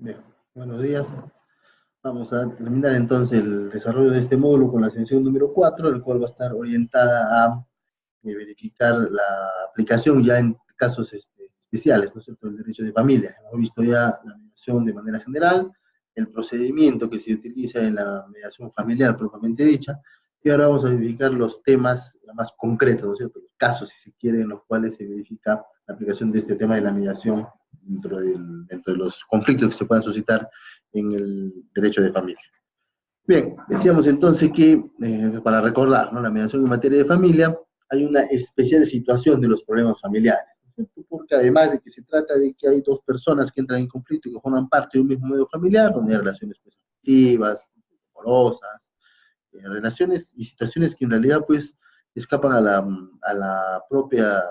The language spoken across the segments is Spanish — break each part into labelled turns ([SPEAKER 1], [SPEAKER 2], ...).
[SPEAKER 1] Bien, buenos días. Vamos a terminar entonces el desarrollo de este módulo con la sesión número 4, el cual va a estar orientada a verificar la aplicación ya en casos especiales, ¿no es cierto?, del derecho de familia. Hemos visto ya la mediación de manera general, el procedimiento que se utiliza en la mediación familiar propiamente dicha, y ahora vamos a verificar los temas más concretos, ¿no es cierto?, los casos, si se quiere, en los cuales se verifica la aplicación de este tema de la mediación dentro de los conflictos que se puedan suscitar en el derecho de familia. Bien, decíamos entonces que, para recordar, ¿no?, la mediación en materia de familia, hay una especial situación de los problemas familiares, ¿no? Porque además de que se trata de que hay dos personas que entran en conflicto y que forman parte de un mismo medio familiar, donde hay relaciones pues, afectivas, amorosas, relaciones y situaciones que en realidad pues escapan a la propia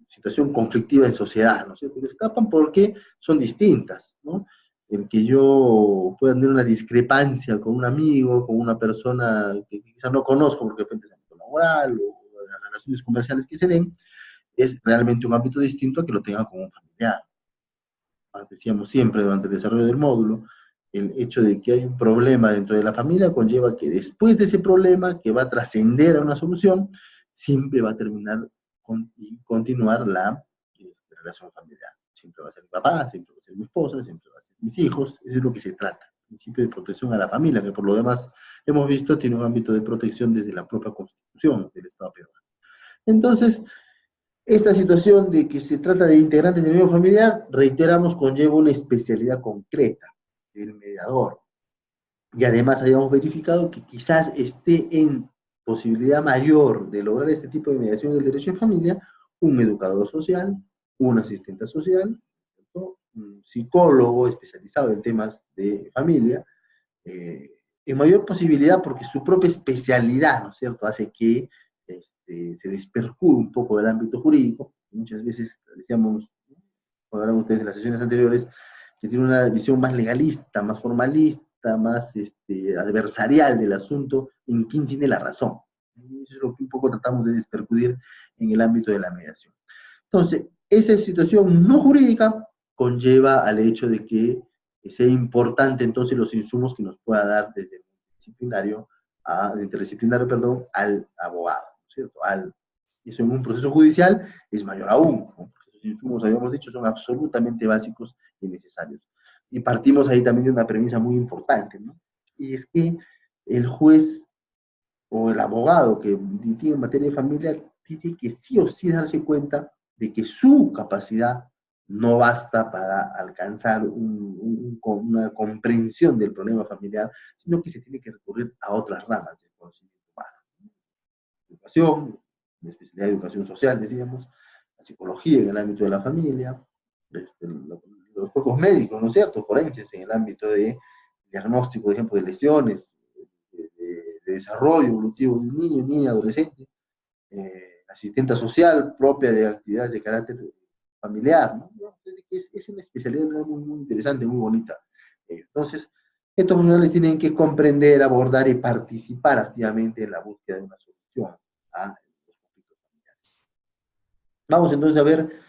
[SPEAKER 1] situación conflictiva en sociedad, ¿no es cierto? Que escapan porque son distintas, ¿no? El que yo pueda tener una discrepancia con un amigo, con una persona que quizás no conozco porque de repente es ámbito laboral o las relaciones comerciales que se den, es realmente un ámbito distinto a que lo tenga con un familiar. Decíamos siempre durante el desarrollo del módulo, el hecho de que hay un problema dentro de la familia conlleva que después de ese problema, que va a trascender a una solución, siempre va a terminar y continuar la relación familiar. Siempre va a ser mi papá, siempre va a ser mi esposa, siempre va a ser mis hijos, eso es lo que se trata. El principio de protección a la familia, que por lo demás hemos visto tiene un ámbito de protección desde la propia Constitución del Estado peruano. Entonces, esta situación de que se trata de integrantes del mismo familiar, reiteramos, conlleva una especialidad concreta del mediador. Y además habíamos verificado que quizás esté en posibilidad mayor de lograr este tipo de mediación del derecho de familia un educador social, un asistente social, ¿no?, un psicólogo especializado en temas de familia, en mayor posibilidad porque su propia especialidad, ¿no es cierto?, hace que se despercure un poco del ámbito jurídico. Muchas veces, decíamos, recordarán ustedes en las sesiones anteriores, que tiene una visión más legalista, más formalista, más adversarial del asunto, en quién tiene la razón. Eso es lo que un poco tratamos de despercudir en el ámbito de la mediación. Entonces, esa situación no jurídica conlleva al hecho de que sea importante entonces los insumos que nos pueda dar desde el interdisciplinario, perdón, al abogado, ¿cierto? Eso en un proceso judicial es mayor aún, ¿no? Los insumos, habíamos dicho, son absolutamente básicos y necesarios. Y partimos ahí también de una premisa muy importante, ¿no? Y es que el juez o el abogado que litiga en materia de familia tiene que sí o sí darse cuenta de que su capacidad no basta para alcanzar una comprensión del problema familiar, sino que se tiene que recurrir a otras ramas del conocimiento humano. Educación, la especialidad de educación social, decíamos, la psicología en el ámbito de la familia, los propios médicos, ¿no es cierto?, forenses en el ámbito de diagnóstico, por ejemplo, de lesiones, de desarrollo evolutivo de un niño, niña, adolescente, asistenta social propia de actividades de carácter familiar, ¿no? Es una especialidad muy, muy interesante, muy bonita. Entonces, estos profesionales tienen que comprender, abordar y participar activamente en la búsqueda de una solución a los conflictos familiares. Vamos entonces a ver,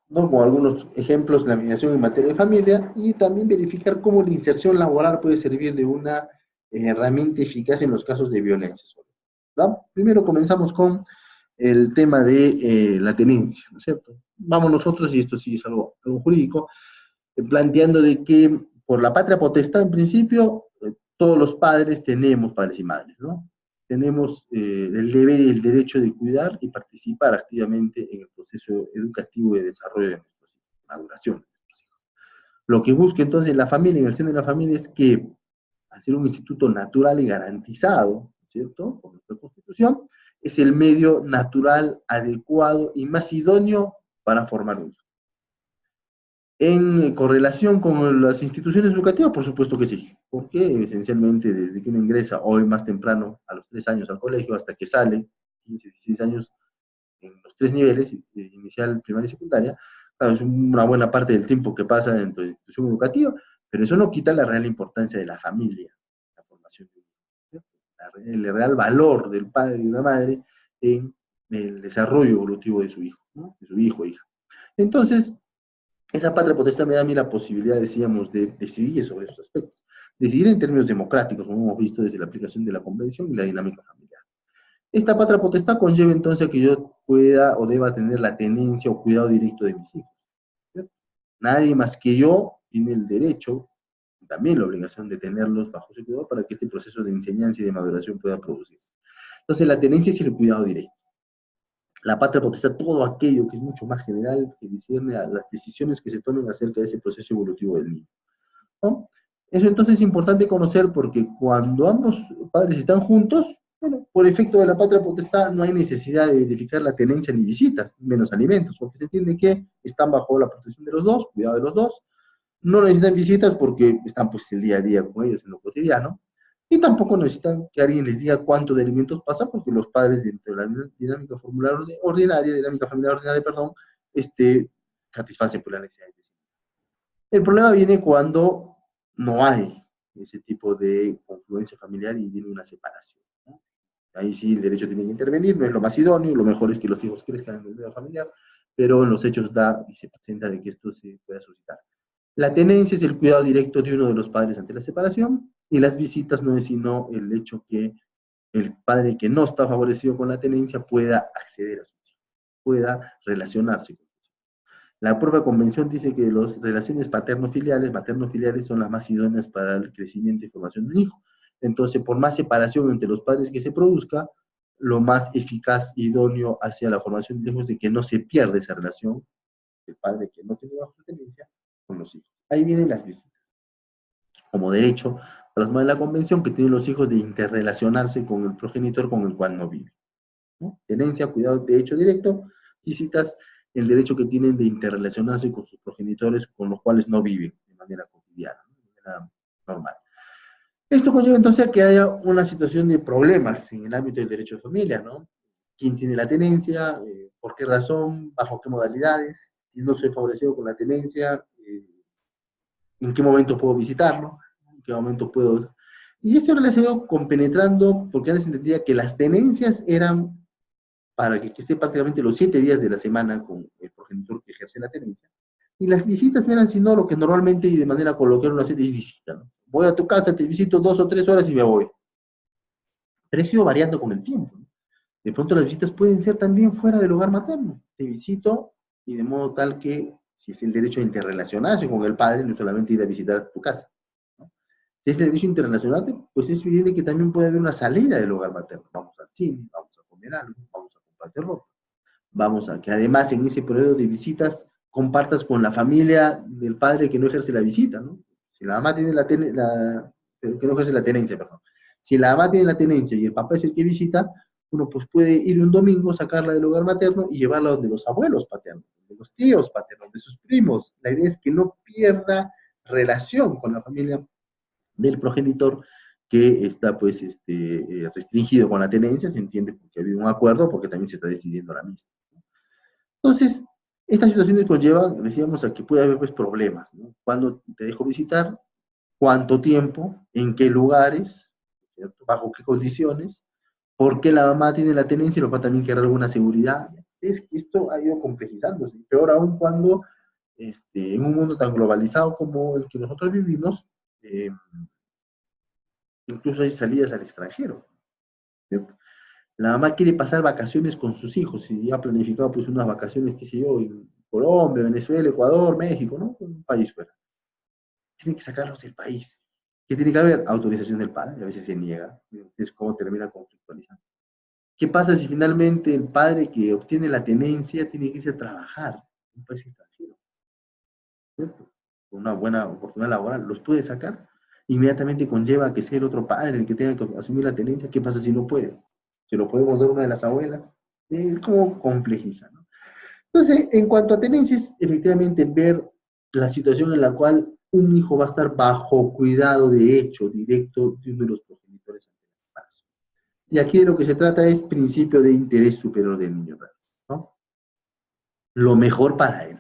[SPEAKER 1] ¿no?, con algunos ejemplos, la mediación en materia de familia y también verificar cómo la inserción laboral puede servir de una herramienta eficaz en los casos de violencia. ¿No? Primero comenzamos con el tema de la tenencia, ¿no es cierto? Vamos nosotros, y esto sí es algo jurídico, planteando de que por la patria potestad, en principio, todos los padres tenemos padres y madres, ¿no? Tenemos el deber y el derecho de cuidar y participar activamente en el proceso educativo y de desarrollo de nuestros hijos, maduración de nuestros hijos. Lo que busca entonces la familia, en el seno de la familia, es que, al ser un instituto natural y garantizado, ¿cierto?, por nuestra Constitución, es el medio natural, adecuado y más idóneo para formar un hijo. En correlación con las instituciones educativas, por supuesto que sí, porque esencialmente desde que uno ingresa hoy más temprano, a los 3 años al colegio, hasta que sale, 15, 16 años, en los 3 niveles, inicial, primaria y secundaria, claro, es una buena parte del tiempo que pasa dentro de la institución educativa, pero eso no quita la real importancia de la familia, la formación de un hijo, el real valor del padre y de la madre en el desarrollo evolutivo de su hijo, ¿no?, de su hijo o hija. Entonces, Esa patria potestad me da a mí la posibilidad, decíamos, de decidir sobre esos aspectos. Decidir en términos democráticos, como hemos visto desde la aplicación de la convención y la dinámica familiar. Esta patria potestad conlleva entonces que yo pueda o deba tener la tenencia o cuidado directo de mis hijos. ¿Cierto? Nadie más que yo tiene el derecho, también la obligación de tenerlos bajo su cuidado para que este proceso de enseñanza y de maduración pueda producirse. Entonces, la tenencia es el cuidado directo. La patria potestad, todo aquello que es mucho más general, que discierne a las decisiones que se tomen acerca de ese proceso evolutivo del niño, ¿no? Eso entonces es importante conocer porque cuando ambos padres están juntos, bueno, por efecto de la patria potestad no hay necesidad de verificar la tenencia ni visitas, menos alimentos, porque se entiende que están bajo la protección de los dos, cuidado de los dos, no necesitan visitas porque están pues el día a día con ellos en lo cotidiano, y tampoco necesitan que alguien les diga cuánto de alimentos pasa, porque los padres dentro de la dinámica formular ordinaria, dinámica familiar ordinaria, perdón, satisfacen por la necesidad. El problema viene cuando no hay ese tipo de confluencia familiar y viene una separación, ¿no? Ahí sí el derecho tiene que intervenir, no es lo más idóneo, lo mejor es que los hijos crezcan en el medio familiar, pero en los hechos da y se presenta de que esto se pueda suscitar. La tenencia es el cuidado directo de uno de los padres ante la separación, y las visitas no es sino el hecho que el padre que no está favorecido con la tenencia pueda acceder a su hijo, pueda relacionarse con ellos. La propia convención dice que las relaciones paterno-filiales, materno-filiales son las más idóneas para el crecimiento y formación del hijo. Entonces, por más separación entre los padres que se produzca, lo más eficaz, idóneo hacia la formación del hijo es de que no se pierda esa relación del padre que no tiene bajo su tenencia con los hijos. Ahí vienen las visitas. Como derecho plasmado en la convención que tienen los hijos de interrelacionarse con el progenitor con el cual no viven, ¿no? Tenencia, cuidado de hecho directo, visitas, el derecho que tienen de interrelacionarse con sus progenitores con los cuales no viven de manera cotidiana, ¿no? De manera normal. Esto conlleva entonces a que haya una situación de problemas en el ámbito del derecho de familia, ¿no? ¿Quién tiene la tenencia? ¿Por qué razón? ¿Bajo qué modalidades? Si no soy favorecido con la tenencia, ¿en qué momento puedo visitarlo? ¿En qué momento puedo...? Y esto se ha ido compenetrando porque antes se entendía que las tenencias eran para que esté prácticamente los 7 días de la semana con el progenitor que ejerce la tenencia. Y las visitas no eran sino lo que normalmente y de manera coloquial uno hace es visita, ¿no? Voy a tu casa, te visito 2 o 3 horas y me voy. Pero eso iba variando con el tiempo, ¿no? De pronto las visitas pueden ser también fuera del hogar materno. Te visito y de modo tal que, si es el derecho a interrelacionarse con el padre, no solamente ir a visitar tu casa, ¿no? Si es el derecho a interrelacionarte, pues es evidente que también puede haber una salida del hogar materno. Vamos al cine, vamos a comer algo, vamos a comprarte ropa. Vamos a que además en ese periodo de visitas compartas con la familia del padre que no ejerce la visita, ¿no? Si la mamá tiene que no ejerce la tenencia, perdón. Si la mamá tiene la tenencia y el papá es el que visita, uno pues puede ir un domingo, sacarla del hogar materno y llevarla donde los abuelos paternos, de los tíos paternos, de sus primos. La idea es que no pierda relación con la familia del progenitor que está pues restringido con la tenencia, se entiende porque ha habido un acuerdo, porque también se está decidiendo la misma. Entonces, estas situaciones conllevan, decíamos, a que puede haber pues problemas, ¿no? ¿Cuándo te dejo visitar? ¿Cuánto tiempo? ¿En qué lugares? ¿Cierto? ¿Bajo qué condiciones? ¿Por qué la mamá tiene la tenencia y el papá también quiere alguna seguridad? Es que esto ha ido complejizándose, peor aún cuando en un mundo tan globalizado como el que nosotros vivimos, incluso hay salidas al extranjero, ¿cierto? La mamá quiere pasar vacaciones con sus hijos y ha planificado pues unas vacaciones, qué sé yo, en Colombia, Venezuela, Ecuador, México, ¿no? Un país fuera. Tiene que sacarlos del país. ¿Qué tiene que haber? Autorización del padre, a veces se niega, es como termina conflictualizando. ¿Qué pasa si finalmente el padre que obtiene la tenencia tiene que irse a trabajar en un país extranjero? ¿Cierto? Con una buena oportunidad laboral, ¿los puede sacar? Inmediatamente conlleva que sea el otro padre el que tenga que asumir la tenencia. ¿Qué pasa si no puede? ¿Se lo podemos dar una de las abuelas? Es como complejiza, ¿no? Entonces, en cuanto a tenencias, efectivamente ver la situación en la cual un hijo va a estar bajo cuidado de hecho directo de uno de los progenitores ante el embarazo. Y aquí de lo que se trata es principio de interés superior del niño, ¿no? Lo mejor para él.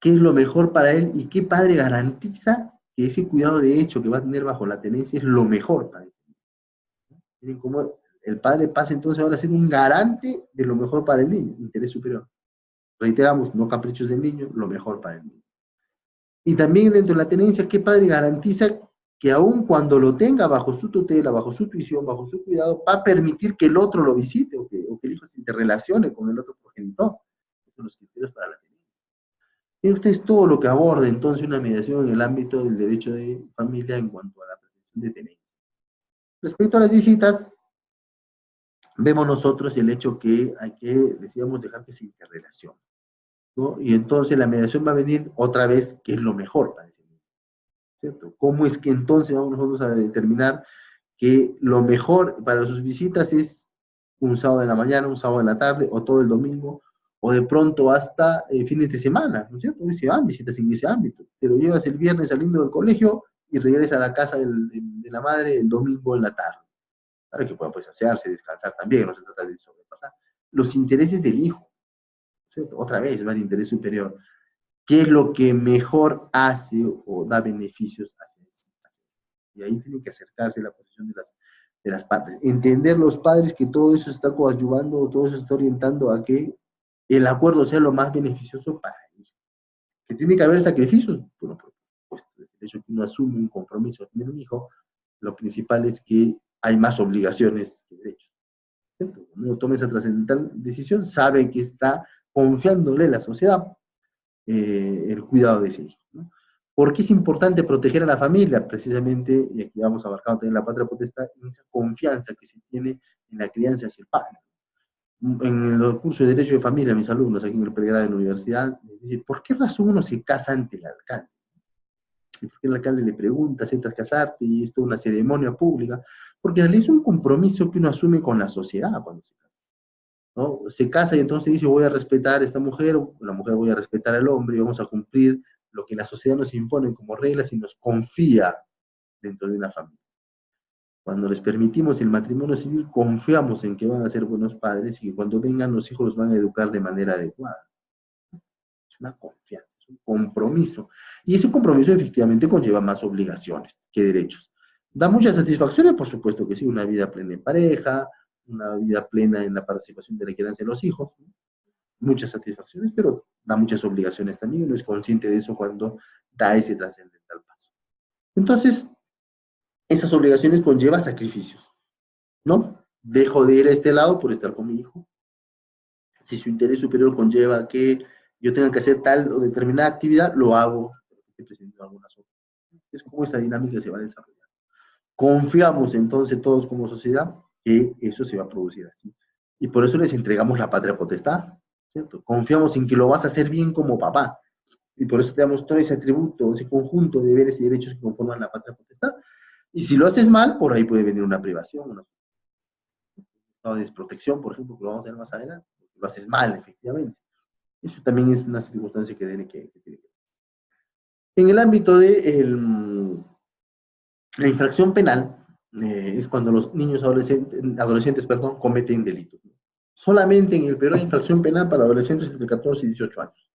[SPEAKER 1] ¿Qué es lo mejor para él y qué padre garantiza que ese cuidado de hecho que va a tener bajo la tenencia es lo mejor para él? Miren cómo el padre pasa entonces ahora a ser un garante de lo mejor para el niño, interés superior. reiteramos, no caprichos del niño, lo mejor para el niño. Y también dentro de la tenencia, ¿qué padre garantiza que aun cuando lo tenga bajo su tutela, bajo su tuición, bajo su cuidado, va a permitir que el otro lo visite o que el hijo se interrelacione con el otro progenitor? Esos son los criterios para la tenencia. Y ustedes todo lo que aborde entonces una mediación en el ámbito del derecho de familia en cuanto a la pretensión de tenencia. Respecto a las visitas, vemos nosotros el hecho que hay que, decíamos, dejar que se interrelacione, ¿no? Y entonces la mediación va a venir otra vez, que es lo mejor para ese niño, ¿cierto? ¿Cómo es que entonces vamos nosotros a determinar que lo mejor para sus visitas es un sábado en la mañana, un sábado en la tarde, o todo el domingo, o de pronto hasta fines de semana, ¿no es cierto? Y se van visitas en ese ámbito. Te lo llevas el viernes saliendo del colegio y regresas a la casa de la madre el domingo en la tarde, para que pueda pues asearse, descansar también, no se trata de sobrepasar los intereses del hijo, ¿cierto? Otra vez va el interés superior. ¿Qué es lo que mejor hace o da beneficios hacia eso? Y ahí tienen que acercarse la posición de las partes. Entender los padres que todo eso está coadyuvando, todo eso está orientando a que el acuerdo sea lo más beneficioso para ellos. Que tiene que haber sacrificios, bueno, pues el hecho que uno asume un compromiso de tener un hijo, lo principal es que hay más obligaciones que derechos. ¿Cierto? Cuando uno toma esa trascendental decisión, sabe que está confiándole a la sociedad el cuidado de ese hijo, ¿no? ¿Por qué es importante proteger a la familia? Precisamente, y aquí vamos abarcando también la patria potestad, en esa confianza que se tiene en la crianza hacia el padre. En el curso de Derecho de Familia, mis alumnos aquí en el pregrado de la universidad, me dicen, ¿por qué razón uno se casa ante el alcalde? ¿Y por qué el alcalde le pregunta, ¿aceptas casarte? Y esto es una ceremonia pública. Porque en realidad es un compromiso que uno asume con la sociedad cuando se casa, ¿no? Se casa y entonces dice, voy a respetar a esta mujer, o la mujer voy a respetar al hombre, y vamos a cumplir lo que la sociedad nos impone como reglas y nos confía dentro de una familia. Cuando les permitimos el matrimonio civil, confiamos en que van a ser buenos padres y que cuando vengan los hijos los van a educar de manera adecuada. Es una confianza, es un compromiso. Y ese compromiso efectivamente conlleva más obligaciones que derechos. ¿Da muchas satisfacciones? Por supuesto que sí, una vida plena en pareja, una vida plena en la participación de la crianza de los hijos, ¿no? Muchas satisfacciones, pero da muchas obligaciones también, y uno es consciente de eso cuando da ese trascendental paso. Entonces, esas obligaciones conllevan sacrificios, ¿no? Dejo de ir a este lado por estar con mi hijo. Si su interés superior conlleva que yo tenga que hacer tal o determinada actividad, lo hago, presentando algunas otras. Es como esa dinámica se va a desarrollar. Confiamos entonces todos como sociedad que eso se va a producir así. Y por eso les entregamos la patria potestad, ¿cierto? Confiamos en que lo vas a hacer bien como papá. Y por eso te damos todo ese atributo, ese conjunto de deberes y derechos que conforman la patria potestad. Y si lo haces mal, por ahí puede venir una privación, un estado de desprotección, por ejemplo, que lo vamos a ver más adelante. Lo haces mal, efectivamente. Eso también es una circunstancia que tiene que ver. En el ámbito de la infracción penal, es cuando los niños adolescentes cometen delitos. Solamente en el Perú hay infracción penal para adolescentes entre 14 y 18 años.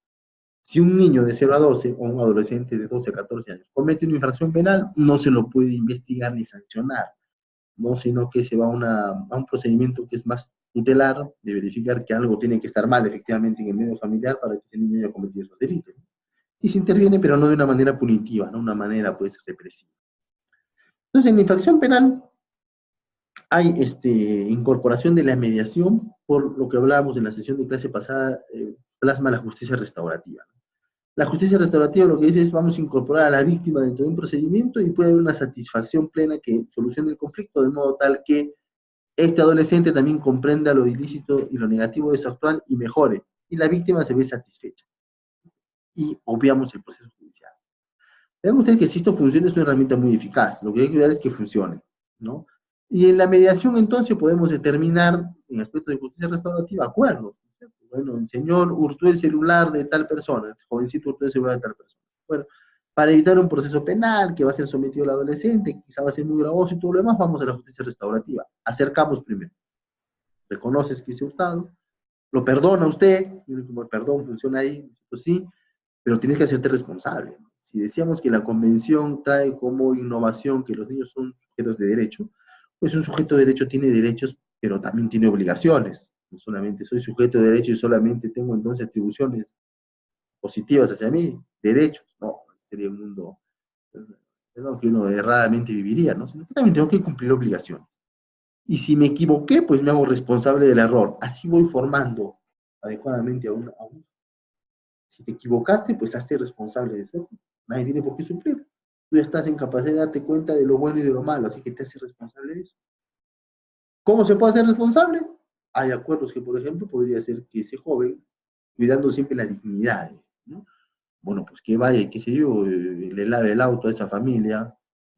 [SPEAKER 1] Si un niño de 0 a 12 o un adolescente de 12 a 14 años comete una infracción penal, no se lo puede investigar ni sancionar, ¿no? Sino que se va a un procedimiento que es más tutelar, de verificar que algo tiene que estar mal efectivamente en el medio familiar para que ese niño haya cometido esos delitos. Y se interviene, pero no de una manera punitiva, no una manera pues represiva. Entonces, en la infracción penal hay incorporación de la mediación, por lo que hablábamos en la sesión de clase pasada, plasma la justicia restaurativa. La justicia restaurativa lo que dice es vamos a incorporar a la víctima dentro de un procedimiento y puede haber una satisfacción plena que solucione el conflicto de modo tal que este adolescente también comprenda lo ilícito y lo negativo de su actuar y mejore, y la víctima se ve satisfecha. Y obviamos el proceso judicial. Vean ustedes que si esto funciona es una herramienta muy eficaz, lo que hay que cuidar es que funcione, ¿no? Y en la mediación entonces podemos determinar, en aspectos de justicia restaurativa, acuerdos. Bueno, el señor hurtó el celular de tal persona, el jovencito hurtó el celular de tal persona. Bueno, para evitar un proceso penal que va a ser sometido al adolescente, quizá va a ser muy gravoso y todo lo demás, vamos a la justicia restaurativa. Acercamos primero. Reconoces que hice hurtado, lo perdona usted, el perdón funciona ahí, pues sí, pero tienes que hacerte responsable, ¿no? Si decíamos que la convención trae como innovación que los niños son sujetos de derecho, pues un sujeto de derecho tiene derechos, pero también tiene obligaciones. no solamente soy sujeto de derecho y solamente tengo entonces atribuciones positivas hacia mí, derechos, no, sería un mundo que uno erradamente viviría, ¿no? Sino que también tengo que cumplir obligaciones. Y si me equivoqué, pues me hago responsable del error. Así voy formando adecuadamente a un. Si te equivocaste, pues hazte responsable de eso. Nadie tiene por qué sufrir. Tú ya estás en capacidad de darte cuenta de lo bueno y de lo malo, así que te haces responsable de eso. ¿Cómo se puede hacer responsable? Hay acuerdos que, por ejemplo, podría ser que ese joven, cuidando siempre la dignidad, ¿no? Bueno, pues que vaya, qué sé yo, le lave el auto a esa familia,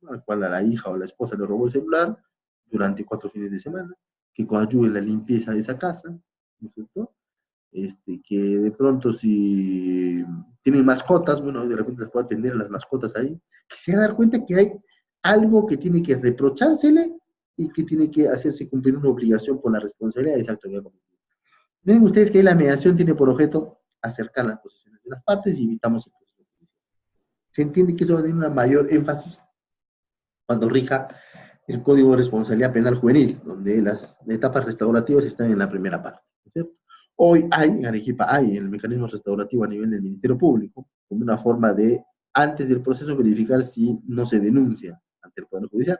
[SPEAKER 1] al cual a la hija o a la esposa le robó el celular, durante 4 fines de semana, que ayude en la limpieza de esa casa, ¿no es cierto? Que de pronto si tienen mascotas, bueno, de repente les puede atender a las mascotas ahí, que se va a dar cuenta que hay algo que tiene que reprochársele y que tiene que hacerse cumplir una obligación por la responsabilidad de esa actividad comunitaria. Miren ustedes que la mediación tiene por objeto acercar las posiciones de las partes y evitamos el proceso. Se entiende que eso va a tener una mayor énfasis cuando rija el Código de Responsabilidad Penal Juvenil, donde las etapas restaurativas están en la primera parte, ¿cierto? Hoy hay, en Arequipa hay el mecanismo restaurativo a nivel del Ministerio Público, como una forma de, antes del proceso, verificar si no se denuncia ante el Poder Judicial.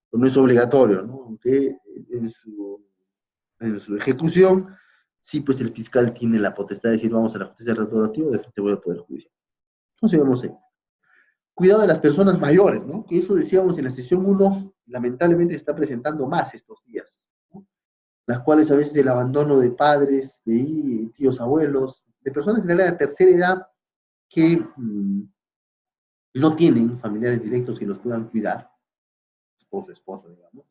[SPEAKER 1] Pero no es obligatorio, ¿no? Aunque en su ejecución, sí, pues el fiscal tiene la potestad de decir vamos a la justicia restaurativa, de frente voy al Poder Judicial. Entonces, vamos a cuidado de las personas mayores, ¿no? Que eso decíamos en la sesión 1, lamentablemente se está presentando más estos días, ¿no? Las cuales a veces el abandono de padres, de tíos, abuelos, de personas de la tercera edad que no tienen familiares directos que los puedan cuidar, esposo, esposa, digamos.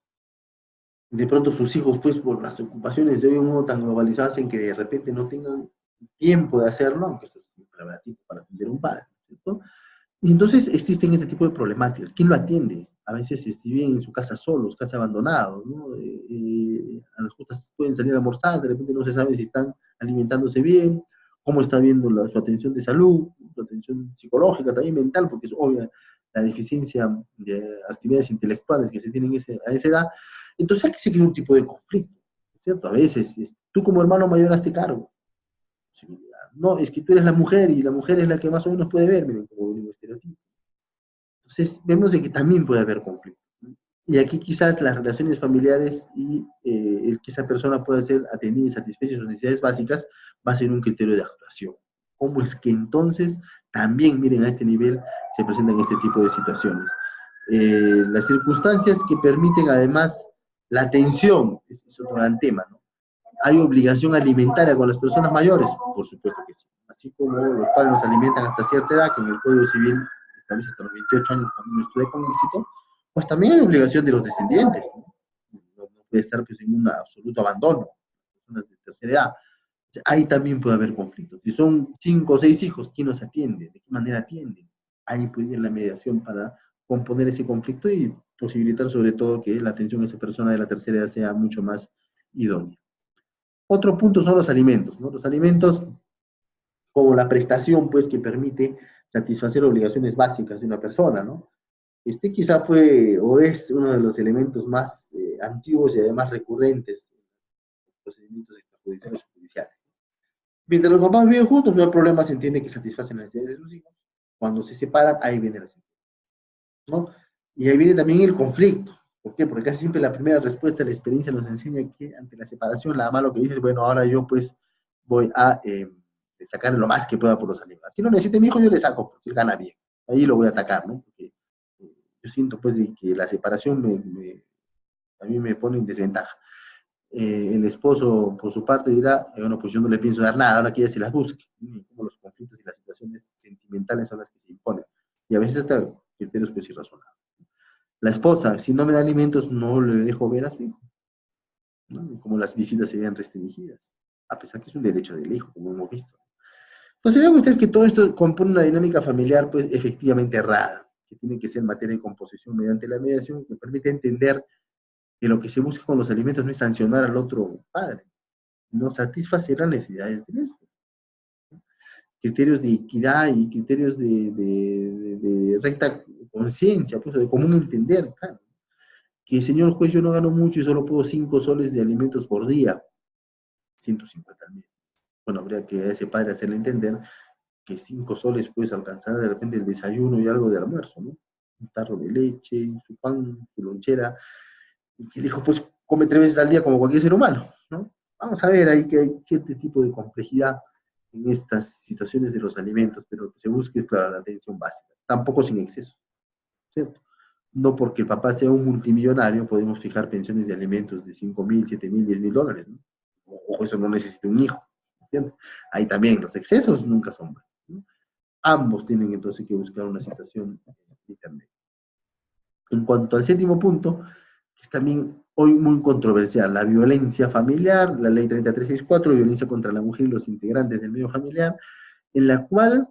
[SPEAKER 1] De pronto sus hijos, pues por las ocupaciones de hoy en mundo tan globalizadas, en que de repente no tengan tiempo de hacerlo, aunque eso siempre habrá tiempo para atender a un padre, ¿cierto? Y entonces existen este tipo de problemáticas. ¿Quién lo atiende? A veces viven en su casa solos, casi abandonados, ¿no? A las justas pueden salir a almorzar, de repente no se sabe si están alimentándose bien, cómo está viendo su atención de salud, su atención psicológica, también mental, porque es obvia la deficiencia de actividades intelectuales que se tienen a esa edad. Entonces hay que seguir un tipo de conflicto, ¿cierto? A veces, tú como hermano mayor hazte cargo. No, es que tú eres la mujer y la mujer es la que más o menos puede ver, miren, como un estereotipo. Entonces, vemos de que también puede haber conflicto, ¿no? Y aquí quizás las relaciones familiares y el que esa persona pueda ser atendida y satisfecha sus necesidades básicas va a ser un criterio de actuación. ¿Cómo es que entonces también, miren, a este nivel se presentan este tipo de situaciones? Las circunstancias que permiten además la atención, es otro gran tema, ¿no? ¿Hay obligación alimentaria con las personas mayores? Por supuesto que sí. Así como los padres nos alimentan hasta cierta edad, que en el Código Civil establece hasta los 28 años cuando uno estudia con éxito, pues también hay obligación de los descendientes, ¿no? No puede estar pues, en un absoluto abandono, personas de tercera edad. O sea, ahí también puede haber conflictos. Si son 5 o 6 hijos, ¿quién los atiende? ¿De qué manera atienden? Ahí puede ir la mediación para componer ese conflicto y posibilitar sobre todo que la atención a esa persona de la tercera edad sea mucho más idónea. Otro punto son los alimentos, ¿no? Los alimentos como la prestación, pues, que permite satisfacer obligaciones básicas de una persona, ¿no? Este quizá fue o es uno de los elementos más antiguos y además recurrentes en los procedimientos extrajudiciales o judiciales. Mientras los papás viven juntos, no hay problema, se entiende que satisfacen las necesidades de sus hijos. Cuando se separan, ahí viene la situación, ¿no? Y ahí viene también el conflicto. ¿Por qué? Porque casi siempre la primera respuesta de la experiencia nos enseña que ante la separación, la mamá lo que dice es, bueno, ahora yo pues voy a sacar lo más que pueda por los animales. Si no necesita mi hijo, yo le saco, porque él gana bien. Ahí lo voy a atacar, ¿no? Porque yo siento pues de que la separación a mí me pone en desventaja. El esposo, por su parte, dirá, bueno, pues yo no le pienso dar nada, ahora que ella se las busque. Como los conflictos y las situaciones sentimentales son las que se imponen. Y a veces hasta criterios pues irrazonables. La esposa, si no me da alimentos, no le dejo ver a su hijo, ¿no? Como las visitas serían restringidas, a pesar que es un derecho del hijo, como hemos visto. Entonces vean ustedes que todo esto compone una dinámica familiar, pues, efectivamente errada, que tiene que ser materia de composición mediante la mediación, que permite entender que lo que se busca con los alimentos no es sancionar al otro padre, no satisfacer las necesidades del hijo. Criterios de equidad y criterios de recta conciencia, pues, de común entender, claro. Que señor juez, yo no gano mucho y solo puedo 5 soles de alimentos por día. 150 al mes. Bueno, habría que a ese padre hacerle entender que 5 soles puedes alcanzar de repente el desayuno y algo de almuerzo, ¿no? Un tarro de leche, su pan, su lonchera, y que dijo, pues come 3 veces al día como cualquier ser humano, ¿no? Vamos a ver ahí que hay cierto tipo de complejidad en estas situaciones de los alimentos, pero lo que se busca es, claro, la atención básica, tampoco sin exceso, ¿cierto? No porque el papá sea un multimillonario podemos fijar pensiones de alimentos de 5.000, 7.000, 10.000 dólares, ¿no? O eso no necesita un hijo, ¿cierto? Ahí también los excesos nunca son buenos, ¿no? Ambos tienen entonces que buscar una situación intermedia. En cuanto al séptimo punto, que es también hoy muy controversial, la violencia familiar, la ley 3364, violencia contra la mujer y los integrantes del medio familiar, en la cual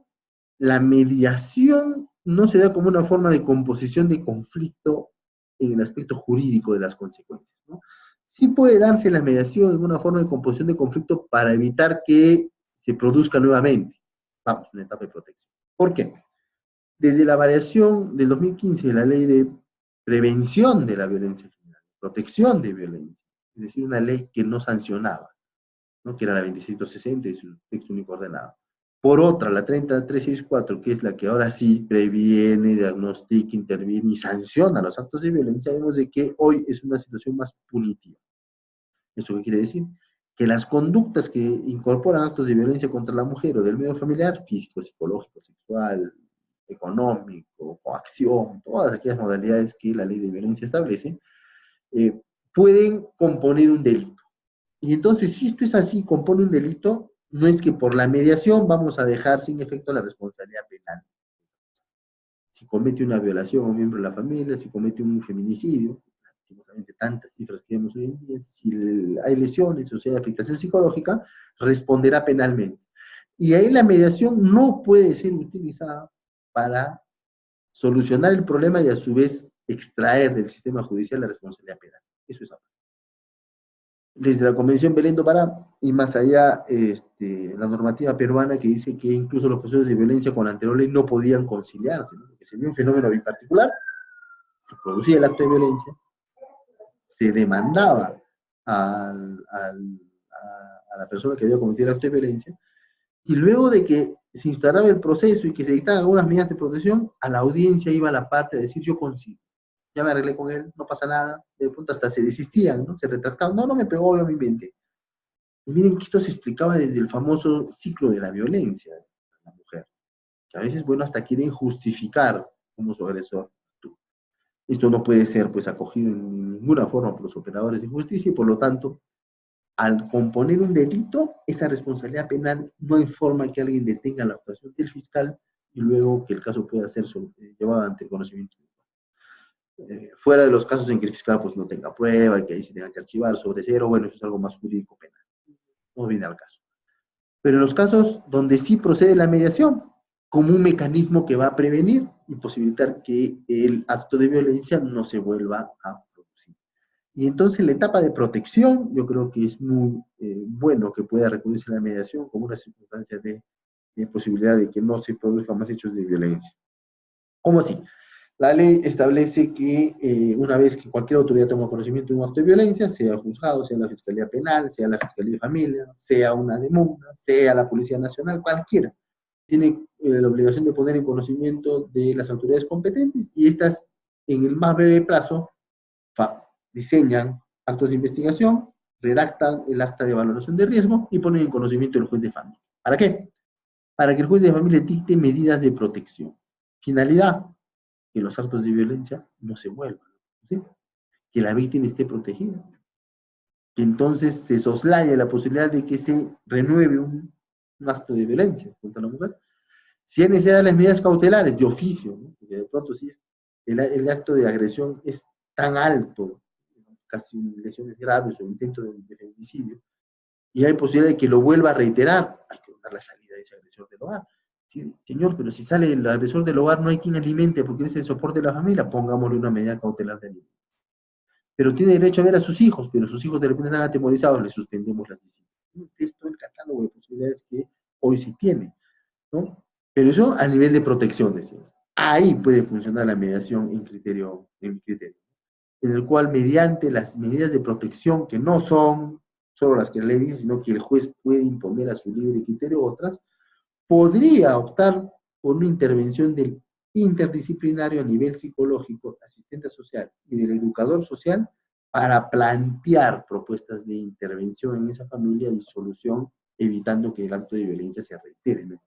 [SPEAKER 1] la mediación no se da como una forma de composición de conflicto en el aspecto jurídico de las consecuencias, ¿no? Sí puede darse la mediación en una forma de composición de conflicto para evitar que se produzca nuevamente. Vamos, una etapa de protección. ¿Por qué? Desde la variación del 2015 de la ley de prevención de la violencia criminal, protección de violencia, es decir, una ley que no sancionaba, ¿no? Que era la 2660 y su texto único ordenado. Por otra, la 3364, que es la que ahora sí previene, diagnostica, interviene y sanciona los actos de violencia, vemos de que hoy es una situación más punitiva. ¿Esto qué quiere decir? Que las conductas que incorporan actos de violencia contra la mujer o del medio familiar, físico, psicológico, sexual, económico, coacción, todas aquellas modalidades que la ley de violencia establece, pueden componer un delito. Y entonces, si esto es así, compone un delito, no es que por la mediación vamos a dejar sin efecto la responsabilidad penal. Si comete una violación a un miembro de la familia, si comete un feminicidio, tantas cifras que vemos hoy en día, si hay lesiones o si hay afectación psicológica, responderá penalmente. Y ahí la mediación no puede ser utilizada para solucionar el problema y a su vez extraer del sistema judicial la responsabilidad penal. Eso es aparte. Desde la Convención Belén do Pará y más allá, la normativa peruana que dice que incluso los procesos de violencia con la anterior ley no podían conciliarse, ¿no? Porque se vio un fenómeno biparticular, se producía el acto de violencia, se demandaba a la persona que había cometido el acto de violencia, y luego de que se instalaba el proceso y que se dictaban algunas medidas de protección, a la audiencia iba la parte de decir yo consigo, ya me arreglé con él, no pasa nada, de pronto hasta se desistían, ¿no? Se retractaban, no, no me pegó, yo mi mente. Y miren que esto se explicaba desde el famoso ciclo de la violencia de la mujer, que a veces, bueno, hasta quieren justificar como su agresor. Esto no puede ser, pues, acogido en ninguna forma por los operadores de justicia y, por lo tanto, al componer un delito, esa responsabilidad penal no hay forma que alguien detenga la actuación del fiscal y luego que el caso pueda ser llevado ante el conocimiento. Fuera de los casos en que el fiscal pues no tenga prueba y que ahí se tenga que archivar sobre cero, bueno, eso es algo más jurídico penal. No viene al caso. Pero en los casos donde sí procede la mediación, como un mecanismo que va a prevenir y posibilitar que el acto de violencia no se vuelva a producir. Y entonces la etapa de protección, yo creo que es muy bueno que pueda recurrirse a la mediación como una circunstancia de posibilidad de que no se produzcan más hechos de violencia. ¿Cómo así? La ley establece que una vez que cualquier autoridad toma conocimiento de un acto de violencia, sea el juzgado, sea la Fiscalía Penal, sea la Fiscalía de Familia, sea una demanda, sea la Policía Nacional, cualquiera, tiene la obligación de poner en conocimiento de las autoridades competentes y estas, en el más breve plazo, diseñan actos de investigación, redactan el acta de valoración de riesgo y ponen en conocimiento del juez de familia. ¿Para qué? Para que el juez de familia dicte medidas de protección. Finalidad, que los actos de violencia no se vuelvan, ¿sí? Que la víctima esté protegida, que entonces se soslaya la posibilidad de que se renueve un acto de violencia contra la mujer. Si es necesaria las medidas cautelares de oficio, ¿no? Porque de pronto si el acto de agresión es tan alto, casi lesiones graves o intento de feminicidio, y hay posibilidad de que lo vuelva a reiterar, hay que dar la salida de ese agresor del hogar. Sí, señor, pero si sale el agresor del hogar no hay quien alimente porque es el soporte de la familia, pongámosle una medida cautelar de alimento. Pero tiene derecho a ver a sus hijos, pero sus hijos de repente están atemorizados, le suspendemos las visitas. Esto es el catálogo de posibilidades que hoy se tiene, ¿no? Pero eso a nivel de protección, decimos. Ahí puede funcionar la mediación en mi criterio, en el cual mediante las medidas de protección que no son solo las que la ley dice, sino que el juez puede imponer a su libre criterio otras, podría optar por una intervención del interdisciplinario a nivel psicológico, asistente social y del educador social para plantear propuestas de intervención en esa familia y solución, evitando que el acto de violencia se reitere, ¿no?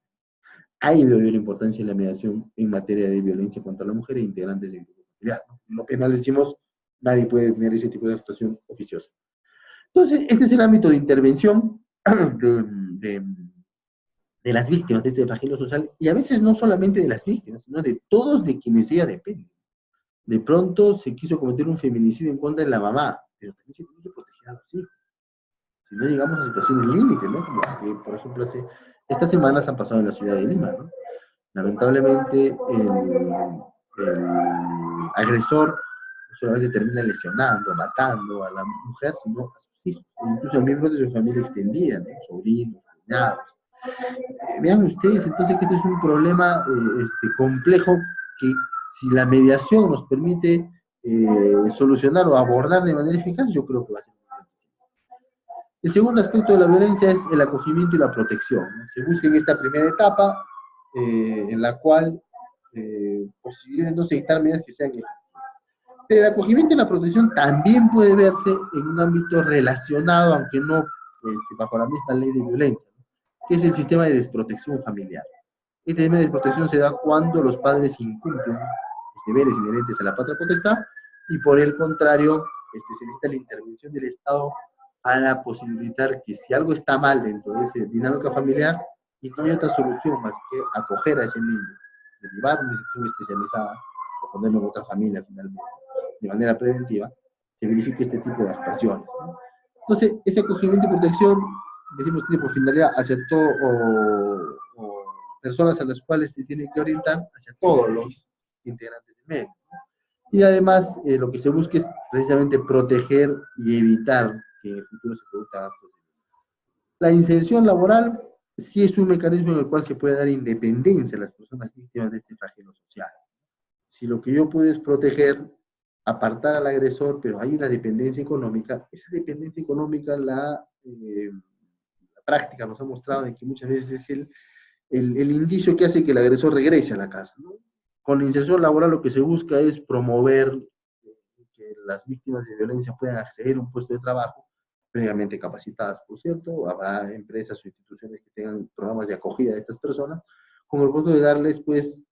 [SPEAKER 1] Ahí veo yo la importancia de la mediación en materia de violencia contra la mujer e integrantes del grupo familiar, ¿no? En lo penal decimos, nadie puede tener ese tipo de actuación oficiosa. Entonces, este es el ámbito de intervención de, de, de las víctimas de este flagelo social, y a veces no solamente de las víctimas, sino de todos de quienes ella depende. De pronto se quiso cometer un feminicidio en contra de la mamá, pero también se tiene que proteger a los hijos. Si no llegamos a situaciones límites, ¿no? Como que, por ejemplo, estas semanas han pasado en la ciudad de Lima, ¿no? Lamentablemente, el agresor no solamente termina lesionando, matando a la mujer, sino a sus hijos, e incluso a miembros de su familia extendida, ¿no? Sobrinos, cuñados. Vean ustedes entonces que este es un problema complejo que si la mediación nos permite solucionar o abordar de manera eficaz, yo creo que va a ser muy beneficioso. El segundo aspecto de la violencia es el acogimiento y la protección, ¿no? Se busca en esta primera etapa, en la cual posibilita entonces dictar medidas que sean efectivas. Pero el acogimiento y la protección también puede verse en un ámbito relacionado, aunque no bajo la misma ley de violencia, ¿no? Que es el sistema de desprotección familiar. Este sistema de desprotección se da cuando los padres incumplen los deberes inherentes a la patria potestad y por el contrario se necesita la intervención del Estado para posibilitar que si algo está mal dentro de esa dinámica familiar y no hay otra solución más que acoger a ese niño, derivar una institución especializada o ponerlo en otra familia finalmente, de manera preventiva, se verifique este tipo de actuaciones, ¿no? Entonces, ese acogimiento y protección, decimos, tiene por finalidad hacia todo, o personas a las cuales se tiene que orientar hacia todos los integrantes del medio. Y además, lo que se busca es precisamente proteger y evitar que en el futuro se produzcan actos de violencia. La inserción laboral sí es un mecanismo en el cual se puede dar independencia a las personas víctimas de este flagelo social. Si lo que yo puedo es proteger, apartar al agresor, pero hay una dependencia económica, esa dependencia económica la práctica nos ha mostrado de que muchas veces es el indicio que hace que el agresor regrese a la casa, ¿no? Con la inserción laboral lo que se busca es promover que las víctimas de violencia puedan acceder a un puesto de trabajo previamente capacitadas, por cierto. Habrá empresas o instituciones que tengan programas de acogida de estas personas, con el punto de darles, pues,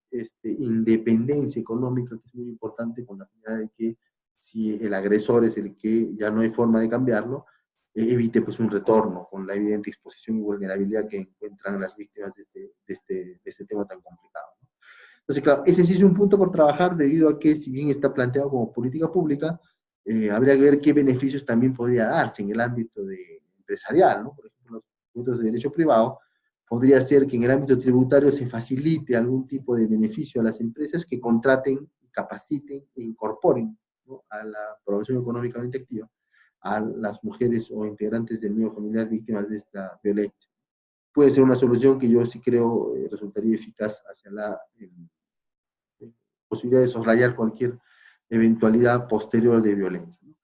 [SPEAKER 1] independencia económica, que es muy importante, con la finalidad de que si el agresor es el que ya no hay forma de cambiarlo, evite pues un retorno con la evidente exposición y vulnerabilidad que encuentran las víctimas de este tema tan complicado, ¿no? Entonces, claro, ese sí es un punto por trabajar debido a que si bien está planteado como política pública, habría que ver qué beneficios también podría darse en el ámbito empresarial, ¿no? Por ejemplo, los puntos de derecho privado, podría ser que en el ámbito tributario se facilite algún tipo de beneficio a las empresas que contraten, capaciten e incorporen, ¿no?, a la población económicamente activa a las mujeres o integrantes del medio familiar víctimas de esta violencia. Puede ser una solución que yo sí creo resultaría eficaz hacia la posibilidad de soslayar cualquier eventualidad posterior de violencia, ¿no?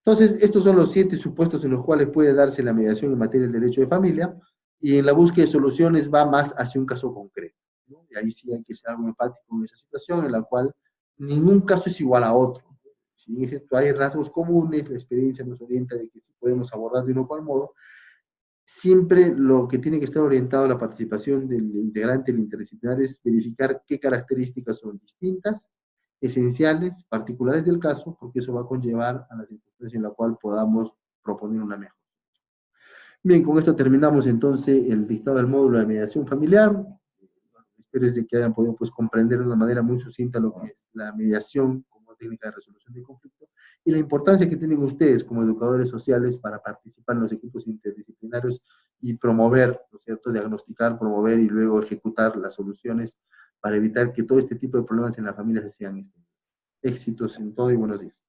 [SPEAKER 1] Entonces, estos son los 7 supuestos en los cuales puede darse la mediación en materia del derecho de familia, y en la búsqueda de soluciones va más hacia un caso concreto, ¿no? Y ahí sí hay que ser algo empático en esa situación, en la cual ningún caso es igual a otro. Si bien es cierto, hay rasgos comunes, la experiencia nos orienta de que sí podemos abordar de uno cual modo, siempre lo que tiene que estar orientado a la participación del integrante del interdisciplinario es verificar qué características son distintas, esenciales, particulares del caso, porque eso va a conllevar a la circunstancia en la cual podamos proponer una mejor. Bien, con esto terminamos entonces el dictado del módulo de mediación familiar. Espero es de que hayan podido, pues, comprender de una manera muy sucinta lo que es la mediación como técnica de resolución de conflicto y la importancia que tienen ustedes como educadores sociales para participar en los equipos interdisciplinarios y promover, ¿no es cierto?, diagnosticar, promover y luego ejecutar las soluciones para evitar que todo este tipo de problemas en la familia se sigan extendiendo. Éxitos en todo y buenos días.